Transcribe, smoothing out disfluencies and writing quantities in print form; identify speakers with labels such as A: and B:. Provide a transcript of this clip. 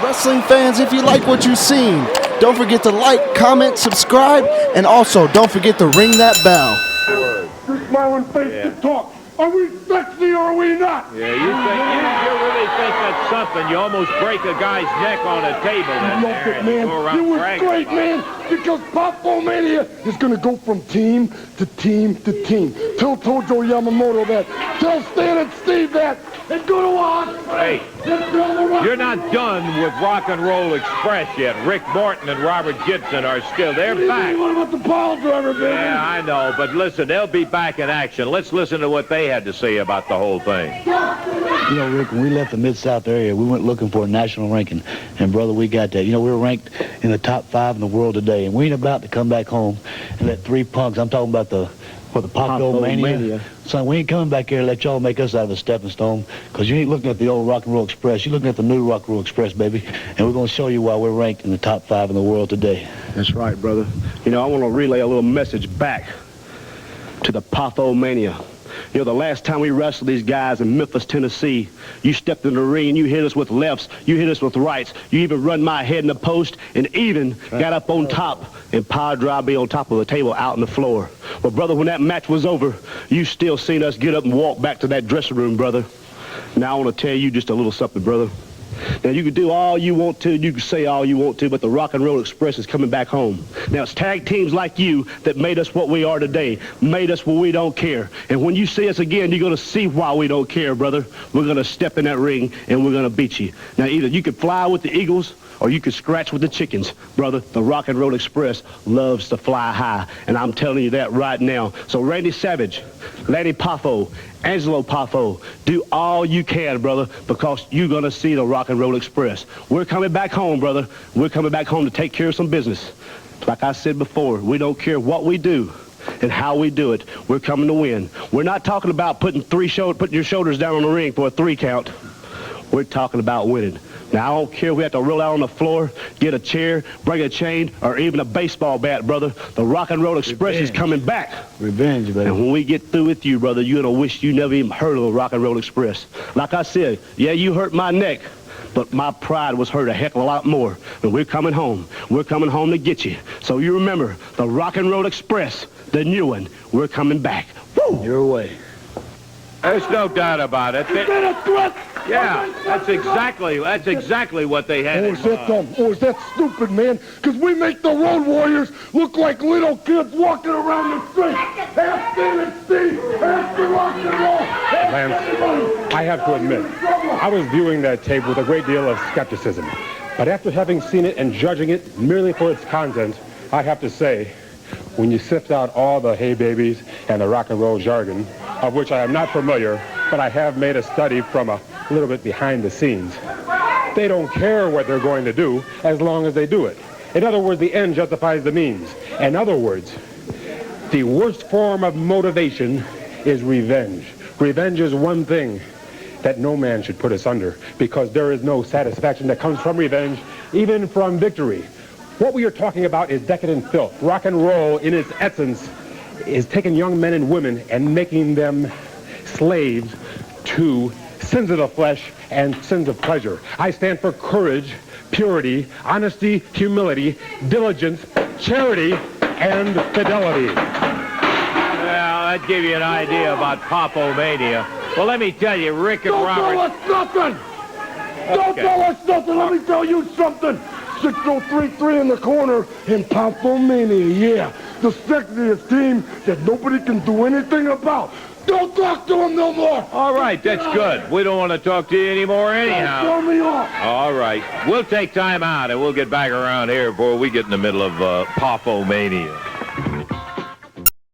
A: Wrestling fans, if you like what you've seen, don't forget to like, comment, subscribe, and also don't forget to ring that bell.
B: This smiling face can talk. Are we sexy or are we not?
C: Yeah, you really think that's something? You almost break a guy's neck on a table in there and
B: man.
C: go around
B: It was
C: bragging
B: great,
C: about
B: man, because Poffo-mania is going to go from team to team to team. Tell Tojo Yamamoto that. Tell Stan and Steve that. And go to us.
C: Hey, you're not done with Rock and Roll Express yet. Rick Morton and Robert Gibson are still. They're back.
B: What about the pile driver, baby?
C: Yeah, I know, but listen, they'll be back in action. Let's listen to what they had to say about the whole thing.
D: You know, Rick, when we left the Mid-South area, we went looking for a national ranking. And, brother, we got that. You know, we were ranked in the top 5 in the world today. And we ain't about to come back home and let 3 punks, I'm talking about the Poffo-mania. Son, we ain't coming back here to let y'all make us out of a stepping stone, because you ain't looking at the old Rock and Roll Express. You're looking at the new Rock and Roll Express, baby. And we're going to show you why we're ranked in the top 5 in the world today.
E: That's right, brother. You know, I want to relay a little message back to the Poffo-mania. You know, the last time we wrestled these guys in Memphis, Tennessee, you stepped in the ring and you hit us with lefts, you hit us with rights, you even run my head in the post and even got up on top and piledrived me on top of the table out on the floor. Well, brother, when that match was over, you still seen us get up and walk back to that dressing room, brother. Now I want to tell you just a little something, brother. Now, you can do all you want to, you can say all you want to, but the Rock and Roll Express is coming back home. Now, it's tag teams like you that made us what we are today, made us where we don't care. And when you see us again, you're going to see why we don't care, brother. We're going to step in that ring, and we're going to beat you. Now, either you could fly with the Eagles, or you could scratch with the chickens. Brother, the Rock and Roll Express loves to fly high, and I'm telling you that right now. So, Randy Savage, Lanny Poffo, Angelo Poffo, do all you can, brother, because you're going to see the Rock and Roll Express. We're coming back home, brother. We're coming back home to take care of some business. Like I said before, we don't care what we do and how we do it. We're coming to win. We're not talking about putting your shoulders down on the ring for a 3 count. We're talking about winning. Now, I don't care if we have to roll out on the floor, get a chair, bring a chain, or even a baseball bat, brother. The Rock and Roll Express is coming back.
D: Revenge, baby.
E: And when we get through with you, brother, you're going to wish you never even heard of the Rock and Roll Express. Like I said, yeah, you hurt my neck, but my pride was hurt a heck of a lot more. And we're coming home. We're coming home to get you. So you remember, the Rock and Roll Express, the new one, we're coming back. Woo!
D: Your way.
C: There's no doubt about it.
B: Is that a threat?
C: Yeah, that's exactly what they had.
B: Or is that dumb? Or is that stupid, man? Because we make the Road Warriors look like little kids walking around the street. Half Stan and Steve, half the Rock and Roll.
F: Lance, I have to admit, I was viewing that tape with a great deal of skepticism. But after having seen it and judging it merely for its content, I have to say, when you sift out all the hey babies and the rock and roll jargon, of which I am not familiar, but I have made a study from a little bit behind the scenes, they don't care what they're going to do as long as they do it. In other words, the end justifies the means. In other words, the worst form of motivation is revenge. Revenge is one thing that no man should put us under, because there is no satisfaction that comes from revenge, even from victory. What we are talking about is decadent filth. Rock and roll, in its essence, is taking young men and women and making them slaves to sins of the flesh and sins of pleasure. I stand for courage, purity, honesty, humility, diligence, charity, and fidelity.
C: Well, that gives you an idea about Poffo-mania. Well, let me tell you, Rick and Robert...
B: Don't tell us nothing! Don't tell us nothing! Let me tell you something! 6033 in the corner in Poffo-mania, yeah. The sexiest team that nobody can do anything about. Don't talk to him no more!
C: All right, that's good. We don't want to talk to you anymore anyhow.
B: Throw me off!
C: All right. We'll take time out, and we'll get back around here before we get in the middle of Poffo-mania.